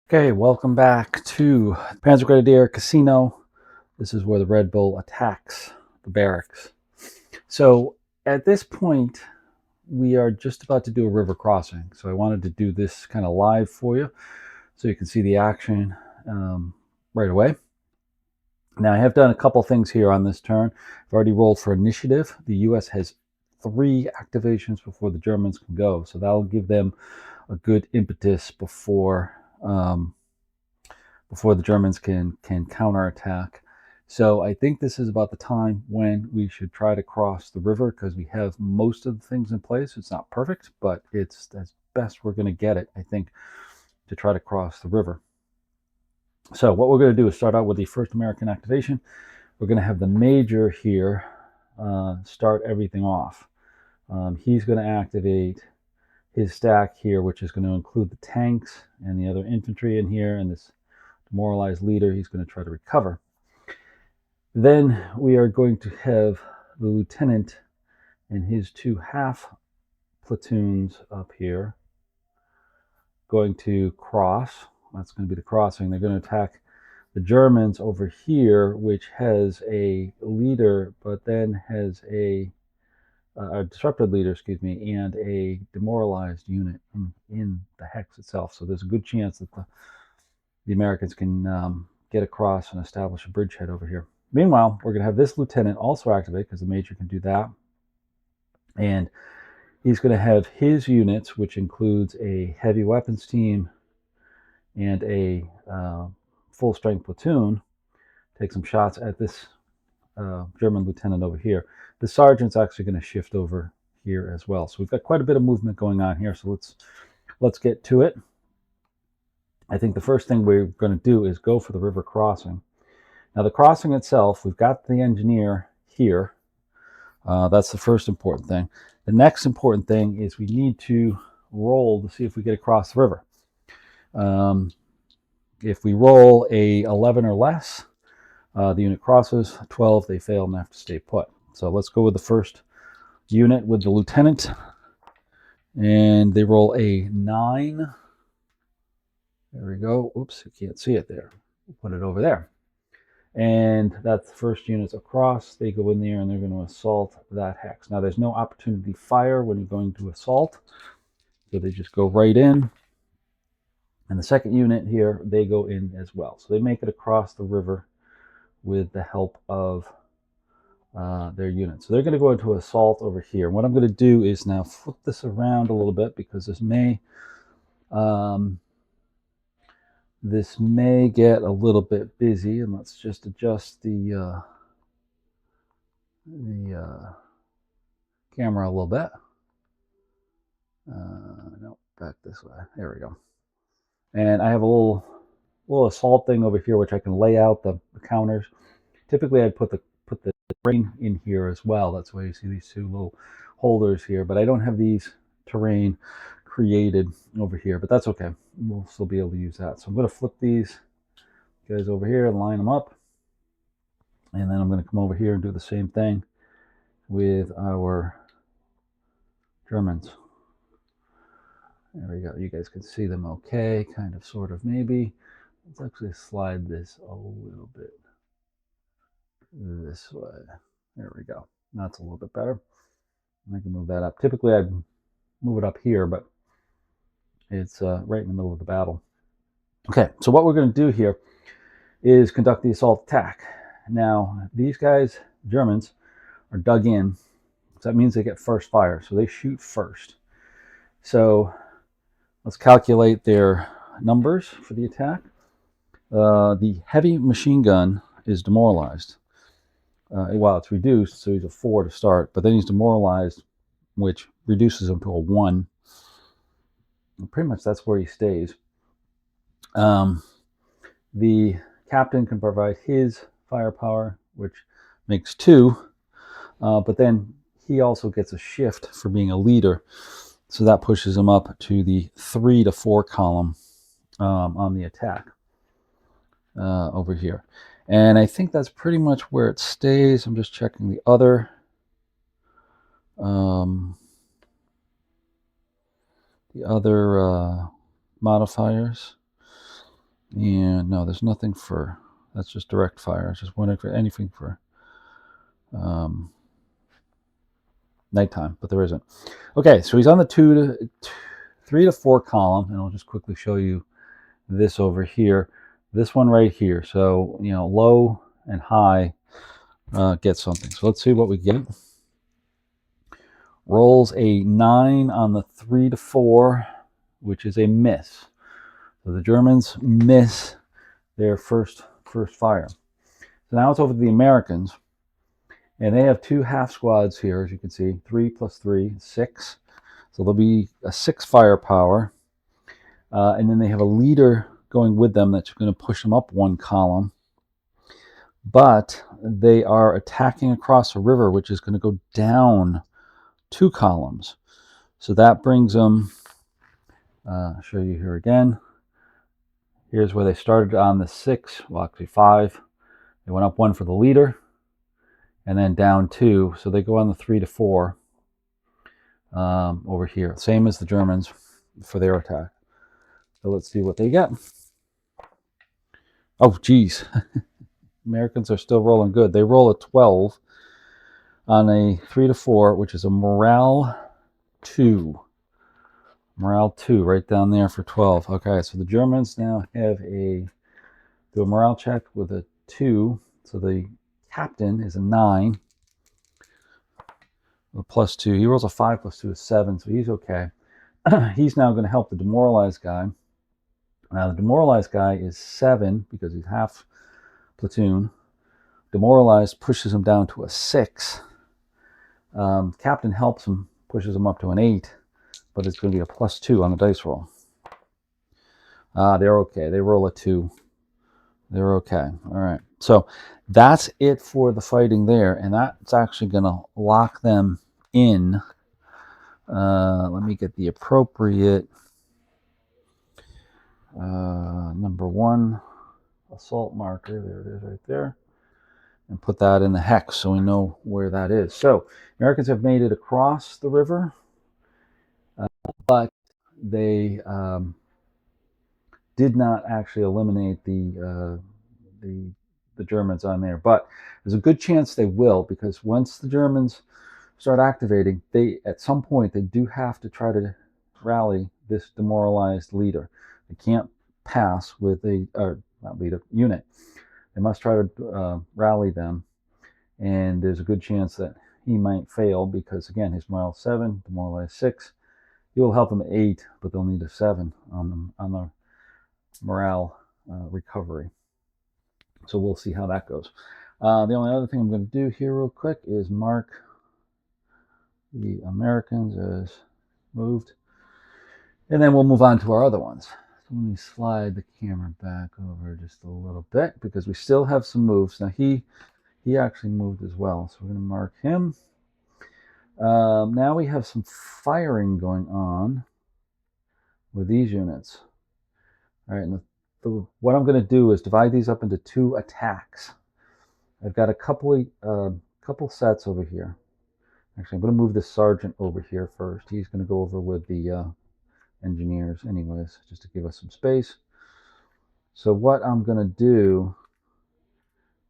Okay, welcome back to Panzergrenadier Casino. This is where the Red Bull attacks the barracks. So at this point, we are just about to do a river crossing. So I wanted to do this kind of live for you so you can see the action right away. Now I have done a couple things here on this turn. I've already rolled for initiative. The US has 3 activations before the Germans can go. So that'll give them a good impetus before the Germans can counterattack. So I think this is about the time when we should try to cross the river because we have most of the things in place. It's not perfect, but it's as best we're going to get it, I think, to try to cross the river. So what we're going to do is start out with the first American activation. We're going to have the Major here start everything off. He's going to activate his stack here, which is going to include the tanks and the other infantry in here, and this demoralized leader he's going to try to recover. Then we are going to have the lieutenant and his 2 half platoons up here going to cross. That's going to be the crossing. They're going to attack the Germans over here, which has a leader, but then has a disrupted leader, excuse me, and a demoralized unit in the hex itself. So there's a good chance that the Americans can get across and establish a bridgehead over here. Meanwhile, we're going to have this lieutenant also activate because the Major can do that. And he's going to have his units, which includes a heavy weapons team and a full-strength platoon, take some shots at this German lieutenant over here. The sergeant's actually going to shift over here as well. So we've got quite a bit of movement going on here. So let's get to it. I think the first thing we're going to do is go for the river crossing. Now the crossing itself, we've got the engineer here. That's the first important thing. The next important thing is we need to roll to see if we get across the river. If we roll a 11 or less, the unit crosses. 12, they fail and have to stay put. So let's go with the first unit with the lieutenant. And they roll a 9. There we go. Oops, you can't see it there. We'll put it over there. And that's the first units across. They go in there and they're going to assault that hex. Now there's no opportunity fire when you're going to assault. So they just go right in. And the second unit here, they go in as well. So they make it across the river with the help of their units. So they're going to go into assault over here. What I'm going to do is now flip this around a little bit because this may get a little bit busy, and let's just adjust the camera a little bit. No, back this way. There we go. And I have a little assault thing over here, which I can lay out the counters. Typically, I'd put the terrain in here as well. That's why you see these 2 little holders here. But I don't have these terrain created over here, but that's okay. We'll still be able to use that. So I'm going to flip these guys over here and line them up. And then I'm going to come over here and do the same thing with our Germans. There we go. You guys can see them okay, kind of, sort of, maybe. Let's actually slide this a little bit this way. There we go. That's a little bit better. I can move that up. Typically, I'd move it up here, but it's right in the middle of the battle. Okay, so what we're going to do here is conduct the assault attack. Now, these guys, Germans, are dug in. So that means they get first fire. So they shoot first. So let's calculate their numbers for the attack. The heavy machine gun is demoralized. Well, it's reduced, so he's a 4 to start, but then he's demoralized, which reduces him to a 1. And pretty much that's where he stays. The captain can provide his firepower, which makes 2, but then he also gets a shift for being a leader, so that pushes him up to the 3 to 4 column on the attack over here. And I think that's pretty much where it stays. I'm just checking the other modifiers. And no, there's nothing for, that's just direct fire. I was just wondering for anything for nighttime, but there isn't. Okay, so he's on the 3 to 4 column, and I'll just quickly show you this over here. This one right here. So, you know, low and high get something. So let's see what we get. Rolls a 9 on the 3 to 4, which is a miss. So the Germans miss their first fire. So now it's over to the Americans, and they have 2 half squads here, as you can see, 3 plus 3, 6. So there'll be a 6 firepower, and then they have a leader going with them that's going to push them up 1 column. But they are attacking across a river, which is going to go down 2 columns. So that brings them, I'll show you here again. Here's where they started on the 6, well, actually 5. They went up 1 for the leader, and then down 2. So they go on the 3 to 4 over here. Same as the Germans for their attack. So let's see what they get. Oh, geez. Americans are still rolling good. They roll a 12 on a 3 to 4, which is a morale 2. Morale 2 right down there for 12. Okay, so the Germans now have do a morale check with a 2. So the captain is a 9. A plus 2. He rolls a 5 plus 2 is 7, so he's okay. He's now going to help the demoralized guy. Now the demoralized guy is 7 because he's half platoon. Demoralized pushes him down to a 6. Captain helps him, pushes him up to an 8, but it's going to be a plus 2 on the dice roll. They're okay. They roll a 2. They're okay. All right. So that's it for the fighting there, and that's actually going to lock them in. Let me get the appropriate number 1 assault marker. There it is right there. And put that in the hex so we know where that is. So Americans have made it across the river, but they did not actually eliminate the Germans on there. But there's a good chance they will, because once the Germans start activating, they at some point they do have to try to rally this demoralized leader. They can't pass with not leader, unit. They must try to rally them, and there's a good chance that he might fail because, again, his morale 7, demoralized 6. He will help them at 8, but they'll need a 7 on the morale recovery. So we'll see how that goes. The only other thing I'm going to do here real quick is mark the Americans as moved, and then we'll move on to our other ones. So let me slide the camera back over just a little bit because we still have some moves. Now he actually moved as well, so we're going to mark him. Now we have some firing going on with these units. All right, and what I'm going to do is divide these up into 2 attacks. I've got a couple sets over here. Actually, I'm going to move this sergeant over here first. He's going to go over with the engineers anyways, just to give us some space. So what I'm going to do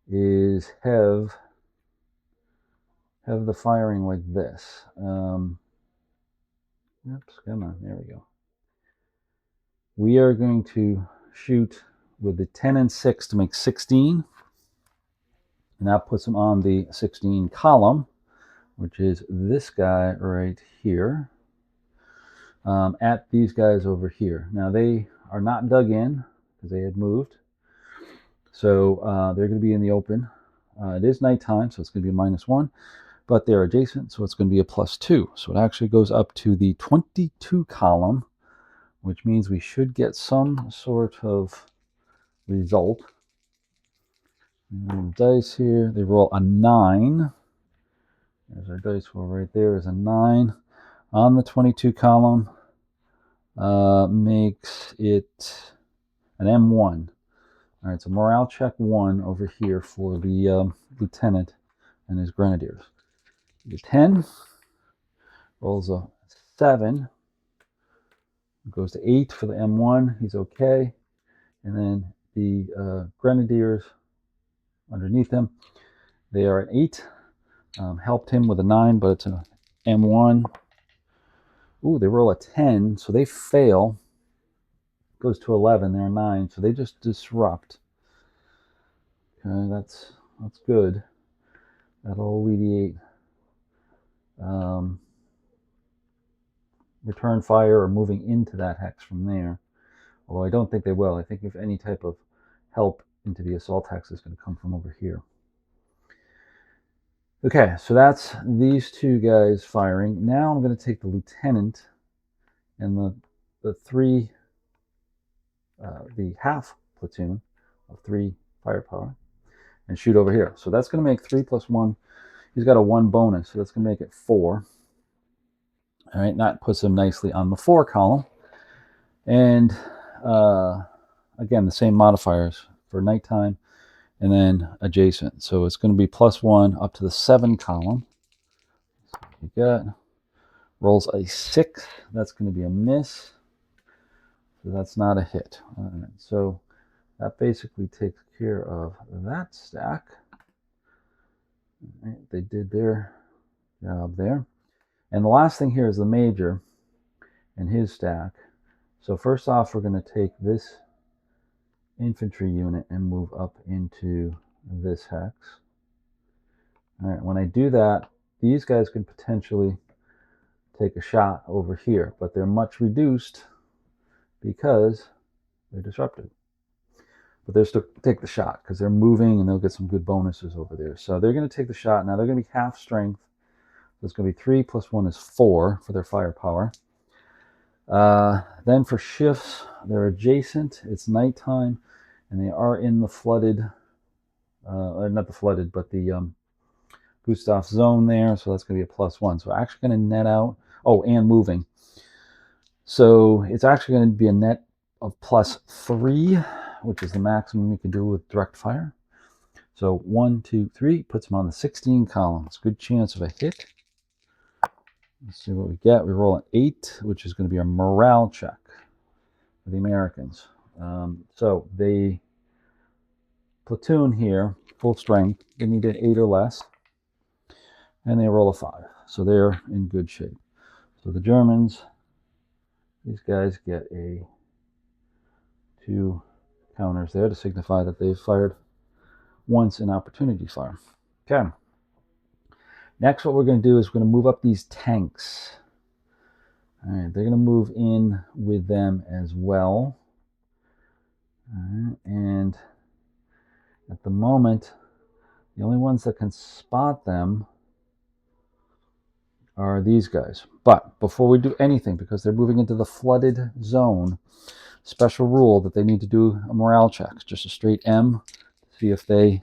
is have the firing like this. Oops, come on, there we go. We are going to shoot with the 10 and 6 to make 16. And that puts them on the 16 column, which is this guy right here, at these guys over here. Now they are not dug in because they had moved. So they're going to be in the open. It is nighttime, so it's going to be a -1, but they're adjacent, so it's going to be a +2. So it actually goes up to the 22 column, which means we should get some sort of result. Dice here, they roll a 9. There's our dice roll right there, is a 9 on the 22 column. Makes it an M1. All right, so morale check 1 over here for the lieutenant and his grenadiers. The 10 rolls a 7. Goes to 8 for the M1. He's okay. And then the Grenadiers underneath him, they are an 8. Helped him with a 9, but it's an M1. Ooh, they roll a 10, so they fail. Goes to 11, they're 9, so they just disrupt. Okay, that's good. That'll alleviate return fire or moving into that hex from there. Although I don't think they will. I think if any type of help into the assault hex is going to come from over here. Okay, so that's these two guys firing. Now I'm going to take the lieutenant and the half platoon of 3 firepower and shoot over here. So that's going to make 3 plus 1. He's got a 1 bonus, so that's going to make it 4. All right, that puts him nicely on the 4 column. And again, the same modifiers for nighttime and then adjacent. So it's going to be +1 up to the 7 column. So you got rolls a 6. That's going to be a miss. So that's not a hit. All right, so that basically takes care of that stack. All right, they did their job there. And the last thing here is the major and his stack. So first off, we're going to take this infantry unit and move up into this hex. All right, when I do that, these guys could potentially take a shot over here, but they're much reduced because they're disrupted. But they'll still take the shot because they're moving and they'll get some good bonuses over there. So they're going to take the shot. Now they're going to be half strength. So it's going to be 3 plus 1 is 4 for their firepower. Then for shifts, they're adjacent. It's nighttime, and they are in the flooded, not the flooded, but the Gustav zone there. So that's going to be a +1. So actually going to net out. Oh, and moving. So it's actually going to be a net of +3, which is the maximum we can do with direct fire. So 1, 2, 3 puts them on the 16 column. It's a good chance of a hit. Let's see what we get. We roll an 8, which is going to be a morale check for the Americans. So the platoon here, full strength, they need an 8 or less, and they roll a 5. So they're in good shape. So the Germans, these guys get a 2 counters there to signify that they've fired once in opportunity fire. Okay. Next, what we're going to do is we're going to move up these tanks. All right, they're going to move in with them as well. All right, and at the moment, the only ones that can spot them are these guys. But before we do anything, because they're moving into the flooded zone, special rule that they need to do a morale check, just a straight M, to see if they're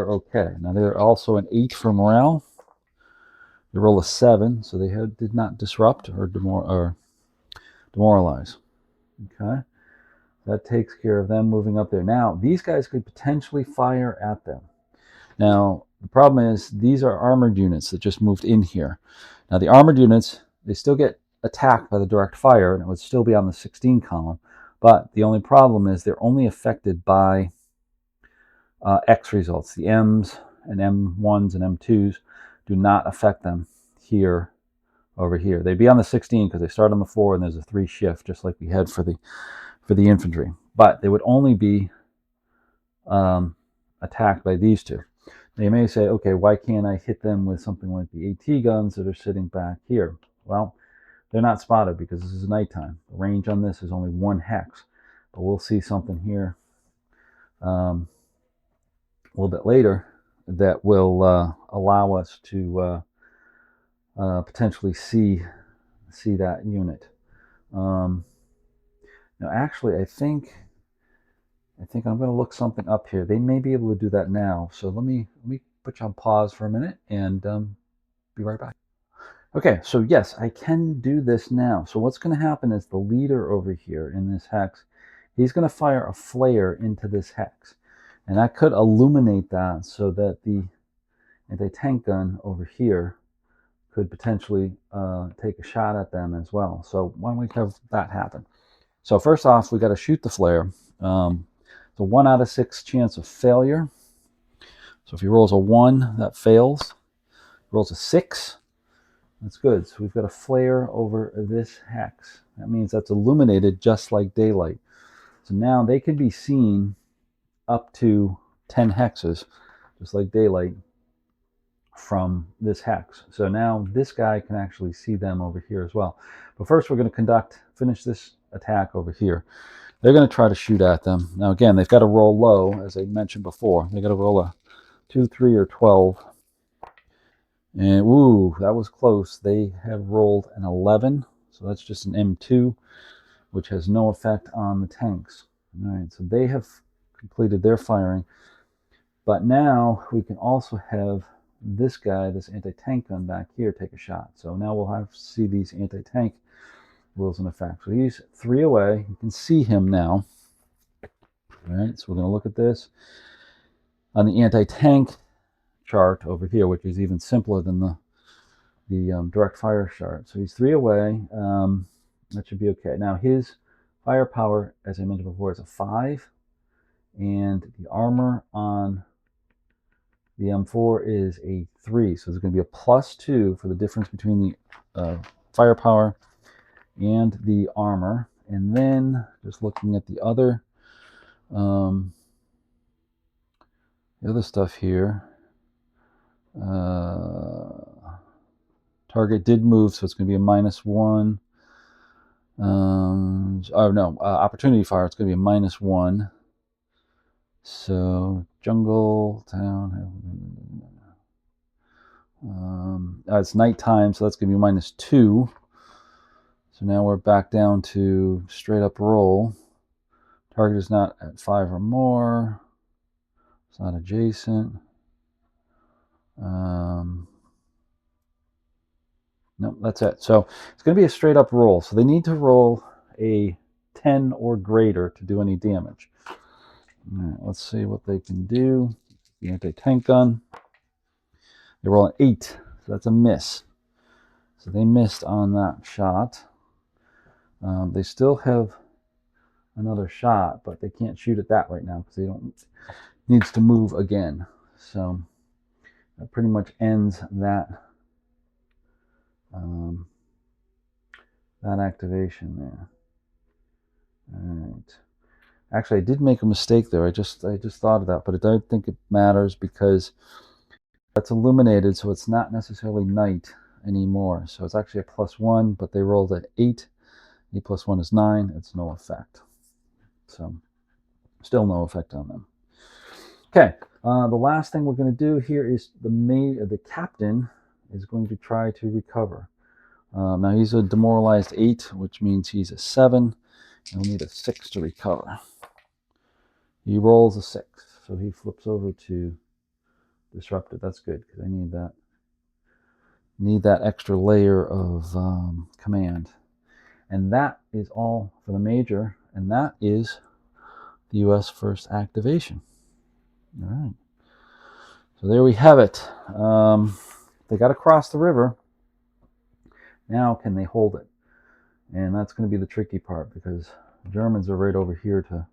okay. Now they're also an 8 for morale. They roll a 7, so they did not disrupt or demoralize. Okay, that takes care of them moving up there. Now these guys could potentially fire at them. Now the problem is these are armored units that just moved in here. Now the armored units, they still get attacked by the direct fire, and it would still be on the 16 column. But the only problem is they're only affected by X results. The M's and M1s and M2s do not affect them here over here. They'd be on the 16 because they start on the 4 and there's a 3 shift, just like we had for the infantry. But they would only be attacked by these two. They may say, okay, why can't I hit them with something like the AT guns that are sitting back here? Well, they're not spotted because this is nighttime. The range on this is only 1 hex. But we'll see something here a little bit later that will allow us to potentially see that unit. Now, actually, I think I'm going to look something up here. They may be able to do that now. So let me put you on pause for a minute and be right back. Okay, so yes, I can do this now. So what's going to happen is the leader over here in this hex, he's going to fire a flare into this hex. And that could illuminate that so that the anti-tank gun over here could potentially take a shot at them as well. So why don't we have that happen? So first off, we got to shoot the flare. It's a 1 out of 6 chance of failure. So if he rolls a 1, that fails. Rolls a 6, that's good. So we've got a flare over this hex. That means that's illuminated just like daylight. So now they can be seen up to 10 hexes, just like daylight, from this hex. So now this guy can actually see them over here as well. But first we're going to finish this attack over here. They're going to try to shoot at them. Now again, they've got to roll low, as I mentioned before. They've got to roll a 2, 3, or 12. And ooh, that was close. They have rolled an 11, so that's just an M2, which has no effect on the tanks. All right, so they have completed their firing. But now we can also have this guy, this anti-tank gun back here, take a shot. So now we'll have to see these anti-tank rules in effect. So he's 3 away. You can see him now. All right, so we're going to look at this on the anti-tank chart over here, which is even simpler than the direct fire chart. So he's 3 away. That should be okay. Now his firepower, as I mentioned before, is a 5, and the armor on the M4 is a 3. So there's going to be a +2 for the difference between the firepower and the armor. And then just looking at the other stuff here. Target did move, so it's going to be a -1. Opportunity fire, it's going to be a -1. So jungle, town. It's nighttime, so that's going to be -2. So now we're back down to straight up roll. Target is not at 5 or more. It's not adjacent. No, that's it. So it's going to be a straight up roll. So they need to roll a 10 or greater to do any damage. All right, let's see what they can do. The anti-tank gun. They roll an 8, so that's a miss. So they missed on that shot. They still have another shot, but they can't shoot at that right now because they don't needs to move again. So that pretty much ends that that activation there. All right. Actually, I did make a mistake there. I just thought of that, but I don't think it matters because that's illuminated, so it's not necessarily night anymore. So it's actually a +1, but they rolled at 8. 8 + 1 is 9. It's no effect. So still no effect on them. Okay, the last thing we're going to do here is the captain is going to try to recover. Now he's a demoralized 8, which means he's a 7. And we'll need a 6 to recover. He rolls a 6, so he flips over to disrupted. That's good because I need that. Need that extra layer of command. And that is all for the major, and that is the U.S. first activation. All right. So there we have it. They got to cross the river. Now can they hold it? And that's going to be the tricky part because the Germans are right over here to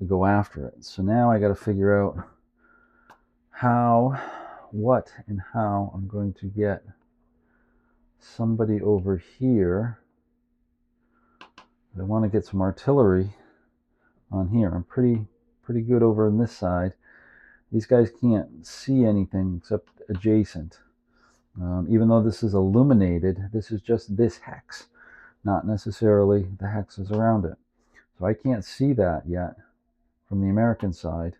go after it. So now I got to figure out what and how I'm going to get somebody over here. I want to get some artillery on here. I'm pretty good over on this side. These guys can't see anything except adjacent. Even though this is illuminated, this is just this hex, not necessarily the hexes around it. So I can't see that yet from the American side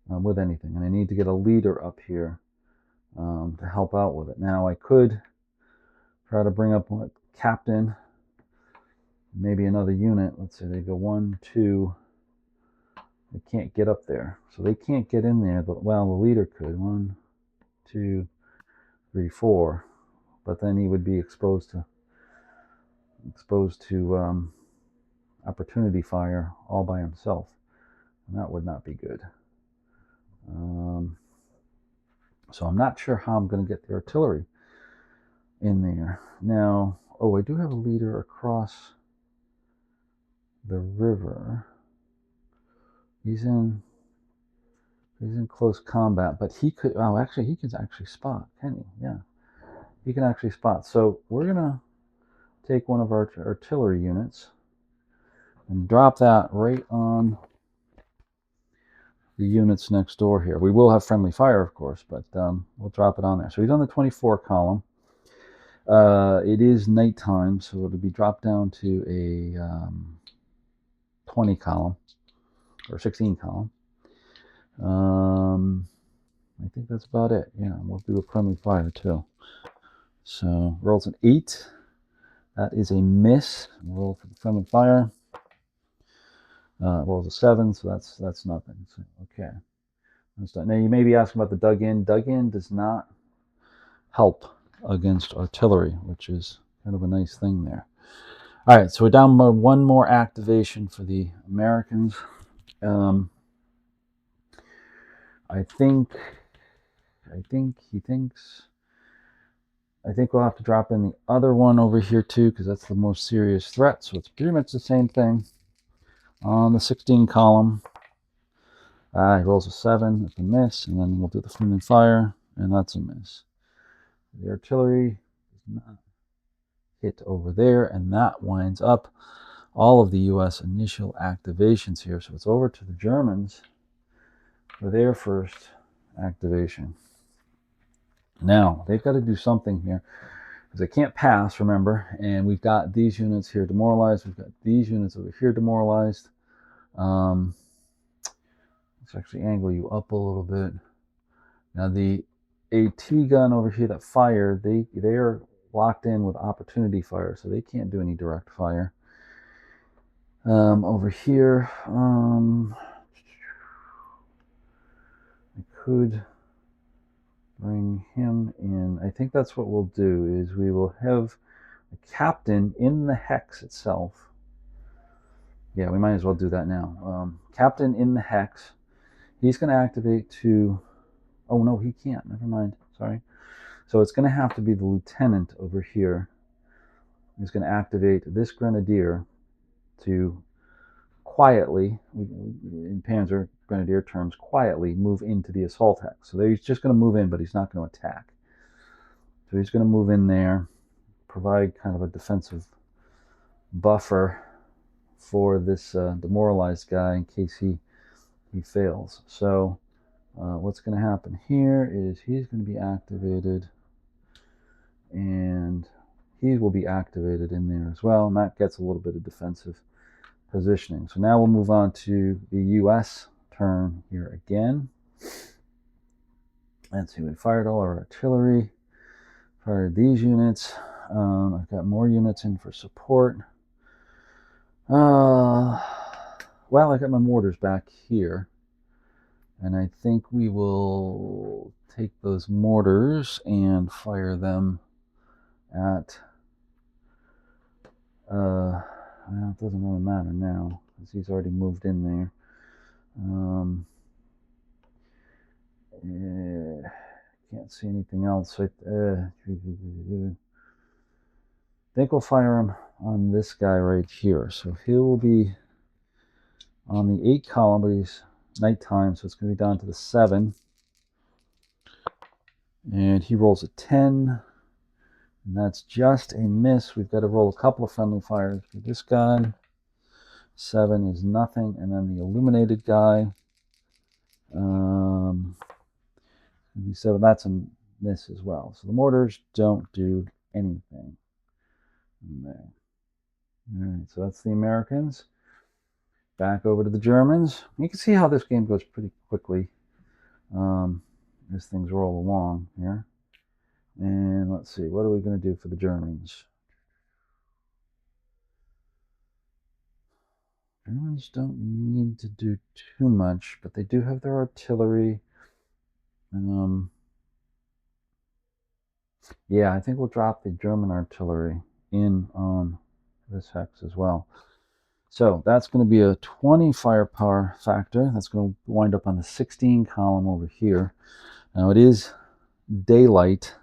with anything. And I need to get a leader up here to help out with it. Now I could try to bring up a captain, maybe another unit. Let's say they go 1, 2. They can't get up there, so they can't get in there. But well, the leader could 1, 2, 3, 4. But then he would be exposed to opportunity fire all by himself, and that would not be good. So I'm not sure how I'm going to get the artillery in there now. Oh, I do have a leader across the river. He's in close combat, but he could, oh, actually, he can actually spot, can he? Yeah, he can actually spot. So we're going to take one of our artillery units and drop that right on the units next door here. We will have friendly fire, of course, but we'll drop it on there. So he's on the 24 column. It is nighttime, so it'll be dropped down to a 20 column or 16 column. I think that's about it. Yeah, we'll do a friendly fire too. So rolls an 8. That is a miss. Roll for the friendly fire. Rolls a 7, so that's nothing. So, okay. Now you may be asking about the dug in. Dug in does not help against artillery, which is kind of a nice thing there. All right, so we're down by one more activation for the Americans. I think we'll have to drop in the other one over here too, because that's the most serious threat. So it's pretty much the same thing. On the 16 column, he rolls a 7, that's a miss, and then we'll do the friendly fire, and that's a miss. The artillery does not hit over there, and that winds up all of the U.S. initial activations here. So it's over to the Germans for their first activation. Now, they've got to do something here, because they can't pass, remember, and we've got these units here demoralized. We've got these units over here demoralized. Let's actually angle you up a little bit. Now, the AT gun over here that fired, they are locked in with opportunity fire, so they can't do any direct fire. Over here, I could bring him in. I think that's what we'll do, is we will have a captain in the hex itself. Yeah, we might as well do that now. Captain in the hex. He's going to activate to... Oh, no, he can't. Never mind. Sorry. So it's going to have to be the lieutenant over here. He's going to activate this grenadier to quietly, in Panzer grenadier terms, quietly move into the assault hex. So he's just going to move in, but he's not going to attack. So he's going to move in there, provide kind of a defensive buffer for this demoralized guy in case he fails. So what's going to happen here is he's going to be activated, and he will be activated in there as well, and that gets a little bit of defensive positioning. So now we'll move on to the U.S. turn here again. Let's see, we fired all our artillery, fired these units. I've got more units in for support. Well, I got my mortars back here, and I think we will take those mortars and fire them at well, it doesn't really matter now, because he's already moved in there. Can't see anything else. I think we'll fire him on this guy right here. So he will be on the 8 column, but he's nighttime, so it's going to be down to the 7. And he rolls a 10. And that's just a miss. We've got to roll a couple of friendly fires for this guy. 7 is nothing. And then the illuminated guy. 7, that's a miss as well. So the mortars don't do anything in there. All right, so that's the Americans. Back over to the Germans. You can see how this game goes pretty quickly as things roll along here. And let's see, what are we going to do for the Germans? Germans don't need to do too much, but they do have their artillery. Yeah, I think we'll drop the German artillery in on this hex as well. So that's going to be a 20 firepower factor. That's going to wind up on the 16 column over here. Now it is daylight,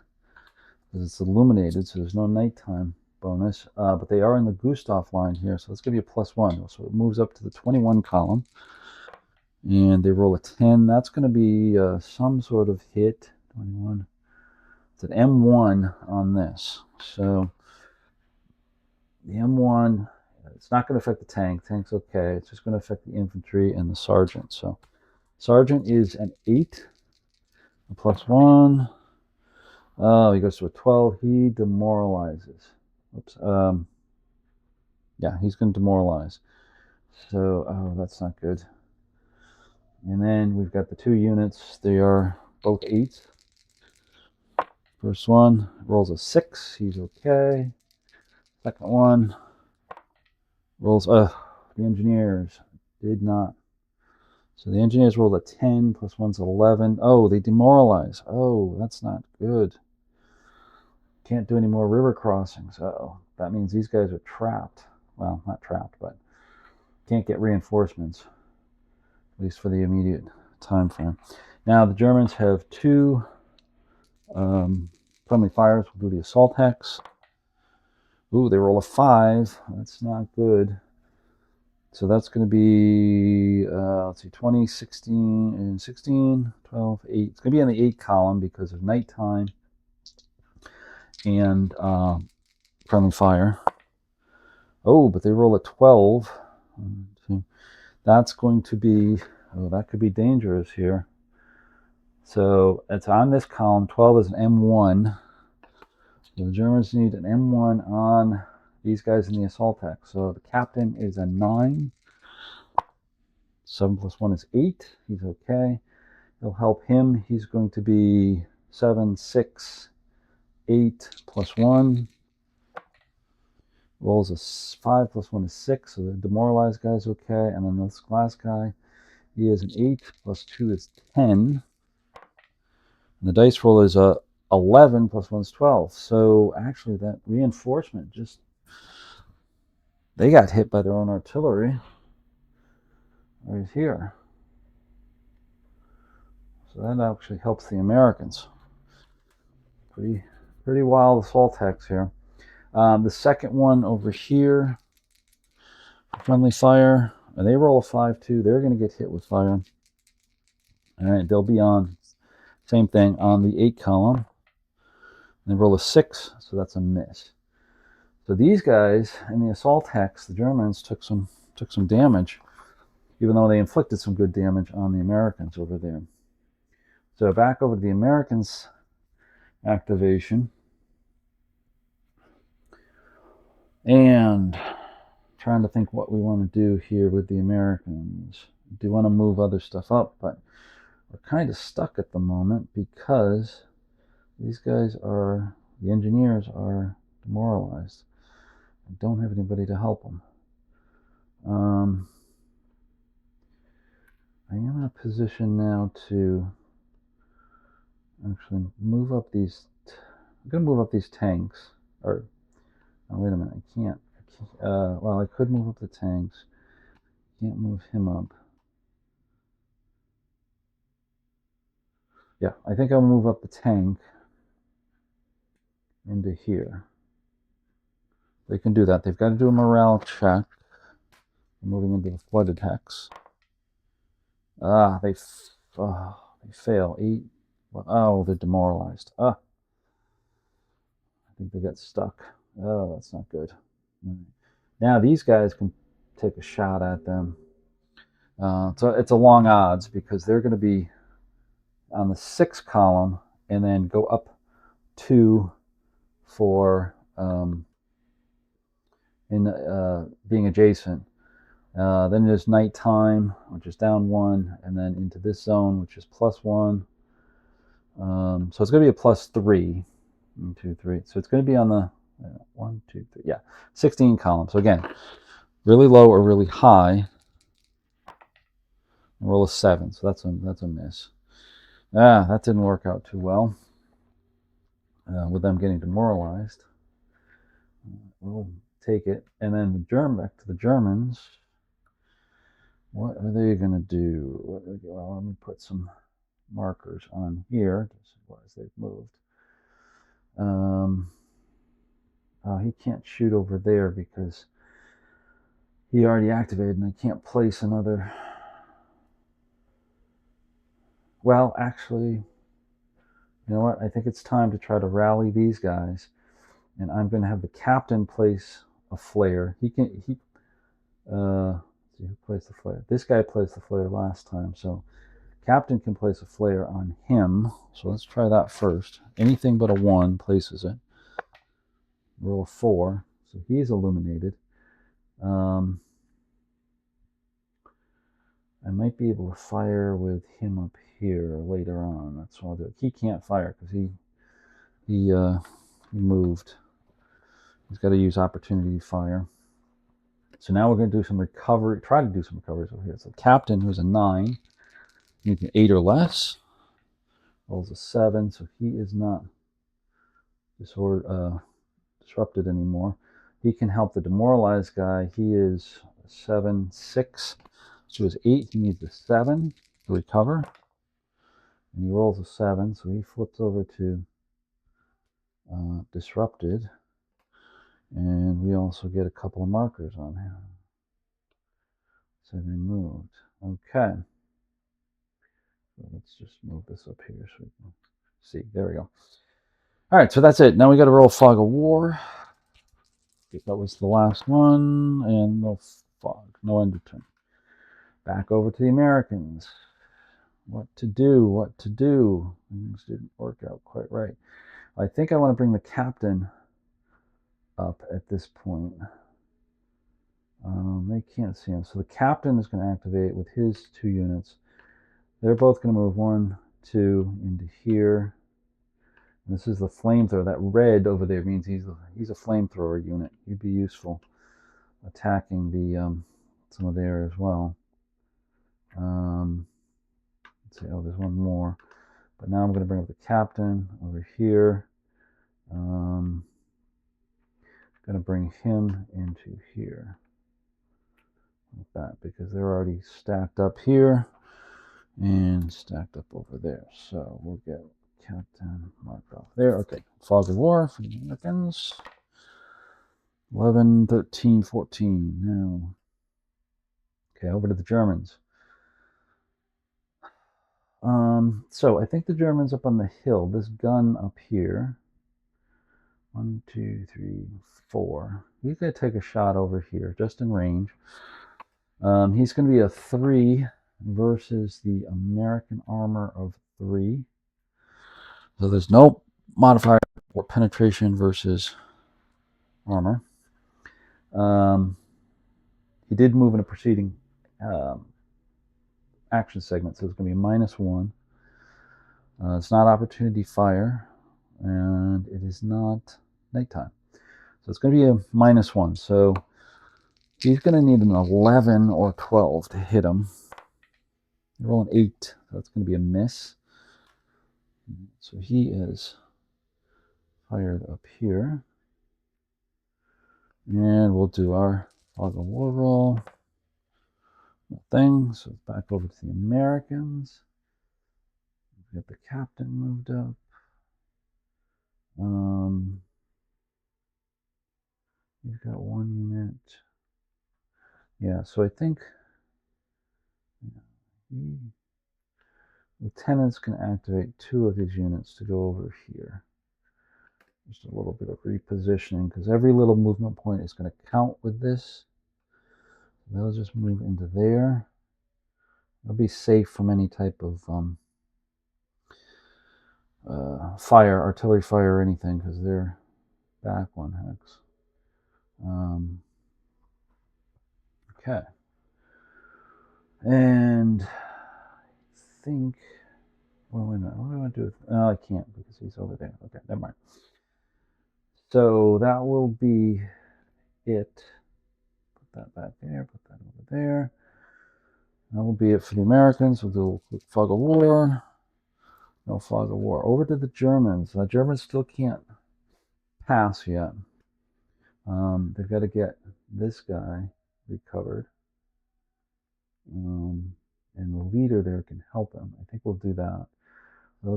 because it's illuminated, so there's no nighttime, bonus, but they are in the Gustav line here, so let's give you a +1. So it moves up to the 21 column, and they roll a 10. That's going to be some sort of hit. 21. It's an M1 on this. So the M1, it's not going to affect the tank. Tank's okay. It's just going to affect the infantry and the sergeant. So sergeant is an 8, a +1. Oh, he goes to a 12. He demoralizes. Oops. Yeah, he's going to demoralize. So, oh, that's not good. And then we've got the 2 units. They are both 8s. First one rolls a 6. He's okay. Second one rolls, the engineers did not. So the engineers rolled a 10, +1's 11. Oh, they demoralize. Oh, that's not good. Can't do any more river crossings. Uh-oh. That means these guys are trapped. Well, not trapped, but can't get reinforcements, at least for the immediate time frame. Now, the Germans have 2 friendly fires. We'll do the assault hex. Ooh, they roll a 5. That's not good. So that's going to be, let's see, 20, 16, and 16, 12, 8. It's going to be in the 8 column because of nighttime and friendly fire. Oh, but they roll a 12. That's going to be, oh, that could be dangerous here. So it's on this column. 12 is an M1. So the Germans need an M1 on these guys in the assault hex. So the captain is a 9. 7 + 1 is 8. He's okay. It'll help him. He's going to be 7, 6, 8 + 1. Rolls a 5 + 1 is 6. So the demoralized guy's okay. And then this last guy, he is an 8 + 2 is 10. And the dice roll is a 11 + 1 is 12. So actually that reinforcement just, they got hit by their own artillery right here. So that actually helps the Americans. Pretty wild assault hex here. The second one over here, friendly fire, and they roll a 5 too. They're going to get hit with fire. All right, they'll be on, same thing, on the 8 column. They roll a 6, so that's a miss. So these guys in the assault hex, the Germans took some damage, even though they inflicted some good damage on the Americans over there. So back over to the Americans' activation. And trying to think what we want to do here with the Americans. Do want to move other stuff up, but we're kind of stuck at the moment because these guys are, the engineers are demoralized. I don't have anybody to help them. I am in a position now to actually move up these. I'm going to move up these tanks. Or, oh, wait a minute, I can't. Well, I could move up the tanks. Can't move him up. Yeah, I think I'll move up the tank into here. They can do that. They've got to do a morale check. Moving into the flooded hex. They fail. 8. Oh, they're demoralized. I think they got stuck. Oh, that's not good. Now these guys can take a shot at them. So it's a long odds because they're going to be on the 6 column and then go up 2 for being adjacent. Then there's nighttime, which is down 1, and then into this zone, which is +1. So it's going to be a +3. 1, 2, 3. So it's going to be on the 1, 2, 3. Yeah, 16 column. So again, really low or really high. Roll a 7. So that's a miss. That didn't work out too well with them getting demoralized. We'll take it, and then back to the Germans. What are they going to do? Well, let me put some markers on here as they've moved. He can't shoot over there because he already activated, and I can't place another. Well, actually, you know what? I think it's time to try to rally these guys, and I'm going to have the captain place a flare. He can. Let's see who placed the flare. This guy placed the flare last time, so captain can place a flare on him. So let's try that first. Anything but a 1 places it. Roll a 4, so he's illuminated. I might be able to fire with him up here later on. That's what I'll do. He can't fire because he moved. He's got to use opportunity fire. So now we're going to do some recovery. Try to do some recoveries over here. So captain, who's a 9, needs an 8 or less. Rolls a 7, so he is not disrupted anymore. He can help the demoralized guy. He is 7, 6. So his 8, he needs a 7 to recover. And he rolls a 7, so he flips over to disrupted. And we also get a couple of markers on him. So removed. Okay. So let's just move this up here so we can see. There we go. All right, so that's it. Now we got to roll Fog of War. That was the last one, and no fog, no end of turn. Back over to the Americans. What to do? What to do? Things didn't work out quite right. I think I want to bring the captain up at this point. They can't see him, so the captain is going to activate with his 2 units. They're both going to move 1, 2 into here. And this is the flamethrower. That red over there means he's a flamethrower unit. He'd be useful attacking the some of there as well. Let's see. Oh, there's one more. But now I'm going to bring up the captain over here. Going to bring him into here. Like that, because they're already stacked up here and stacked up over there. So we'll get captain marked off there. Okay, Fog of War for the Americans. 11, 13, 14. Now, okay, over to the Germans. So I think the Germans up on the hill. This gun up here. 1, 2, 3, 4. He's going to take a shot over here, just in range. He's going to be a 3 versus the American armor of 3. So there's no modifier for penetration versus armor. He did move in a preceding action segment, so it's going to be a -1. It's not opportunity fire, and it is not nighttime. So it's going to be a -1. So he's going to need an 11 or 12 to hit him. Roll an 8, so that's going to be a miss. So he is fired up here. And we'll do our Fog of War roll. Nothing. So back over to the Americans. We got the captain moved up. You've got 1 unit. Yeah, so I think lieutenants can activate 2 of his units to go over here. Just a little bit of repositioning, because every little movement point is going to count with this. They'll just move into there. They'll be safe from any type of fire, artillery fire, or anything, because they're back 1 hex. Okay. And I think, well, wait a minute. What do I want to do? No, I can't because he's over there. Okay, never mind. So that will be it. Put that back there. Put that over there. That will be it for the Americans. We'll do a quick Fog of War. No Fog of War. Over to the Germans. The Germans still can't pass yet. They've got to get this guy recovered. And the leader there can help him. I think we'll do that. He'll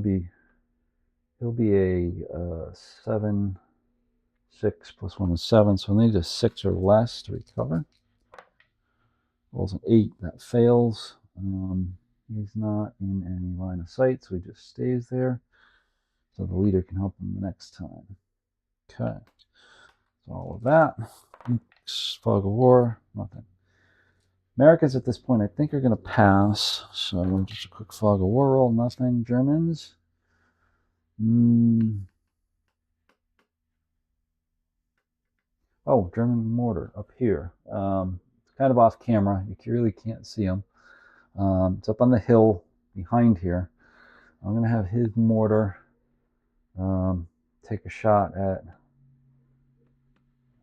be a 7, 6 plus 1 is 7, so we need a 6 or less to recover. Rolls an 8, that fails. He's not in any line of sight, so he just stays there. So the leader can help him the next time. Okay. So all of that. Fog of war, nothing. Americans at this point, I think, are going to pass. So just a quick fog of war roll, nothing. Germans. Oh, German mortar up here. It's kind of off camera. You really can't see them. It's up on the hill behind here. I'm going to have his mortar take a shot at,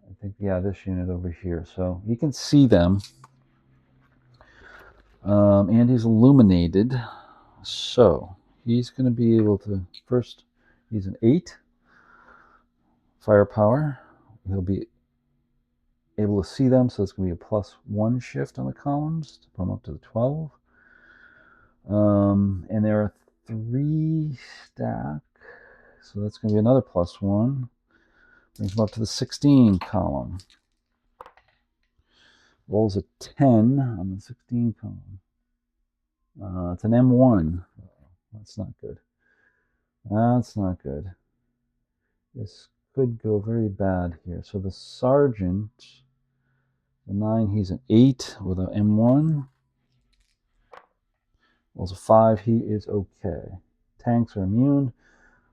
I think, yeah, this unit over here. So you can see them. And he's illuminated. So he's going to be able to, first, he's an 8 firepower. He'll be able to see them, so it's going to be a +1 shift on the columns to put them up to the 12. And there are 3 stack, so that's going to be another +1. Brings them up to the 16 column. Rolls a 10 on the 16 column. It's an M1. That's not good. That's not good. This could go very bad here. So the sergeant, the 9, he's an 8 with an M1. Rolls a 5, he is okay. Tanks are immune.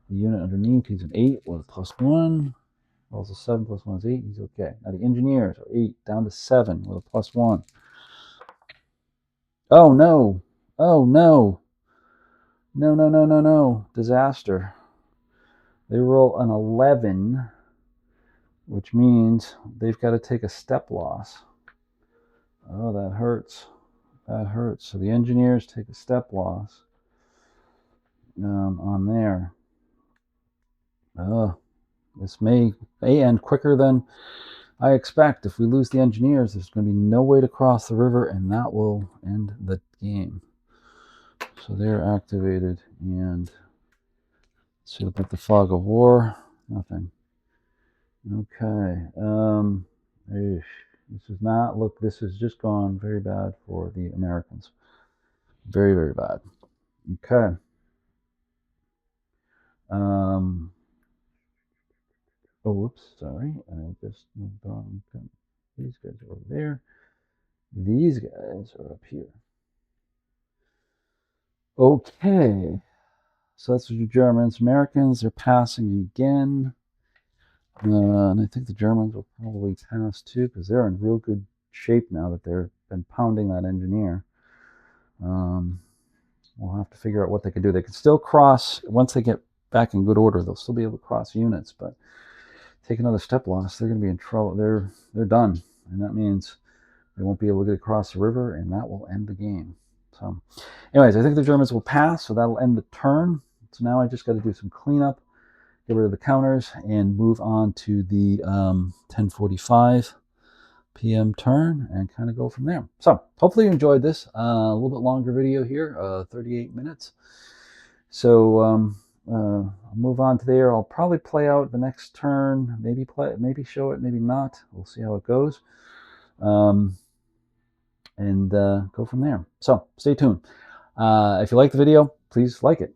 The unit underneath, he's an 8 with a +1. Rolls a 7, +1 is 8, he's okay. Now the engineers are 8 down to 7 with a +1. Oh no! Oh no! No, no, no, no, no. Disaster. They roll an 11, which means they've got to take a step loss. Oh, that hurts. That hurts. So the engineers take a step loss on there. This may end quicker than I expect. If we lose the engineers, there's going to be no way to cross the river, and that will end the game. So they're activated, and let's see about the fog of war. Nothing. Okay. This does not look. This has just gone very bad for the Americans. Very, very bad. Okay. Oh, whoops, sorry. I just moved on. These guys are over there. These guys are up here. Okay. So that's the Germans. Americans are passing again. And I think the Germans will probably pass too, because they're in real good shape now that they've been pounding that engineer. We'll have to figure out what they can do. They can still cross, once they get back in good order, they'll still be able to cross units, but take another step loss, they're going to be in trouble. They're done, and that means they won't be able to get across the river, and that will end the game. So anyways, I think the Germans will pass, so that'll end the turn. So now I just got to do some cleanup, get rid of the counters, and move on to the 10:45 p.m. turn and kind of go from there. So hopefully you enjoyed this. A little bit longer video here, 38 minutes. So I'll move on to there. I'll probably play out the next turn, maybe show it, maybe not. We'll see how it goes. And go from there. So stay tuned. If you like the video, please like it.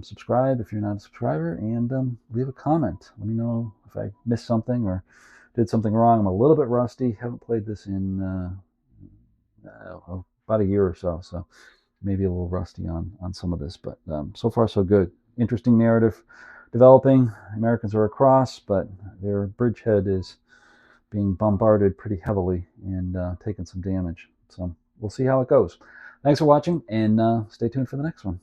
Subscribe if you're not a subscriber, and leave a comment. Let me know if I missed something or did something wrong. I'm a little bit rusty. Haven't played this in about a year or so, so maybe a little rusty on some of this, but so far so good. Interesting narrative developing. Americans are across, but their bridgehead is being bombarded pretty heavily and taking some damage. So we'll see how it goes. Thanks for watching, and stay tuned for the next one.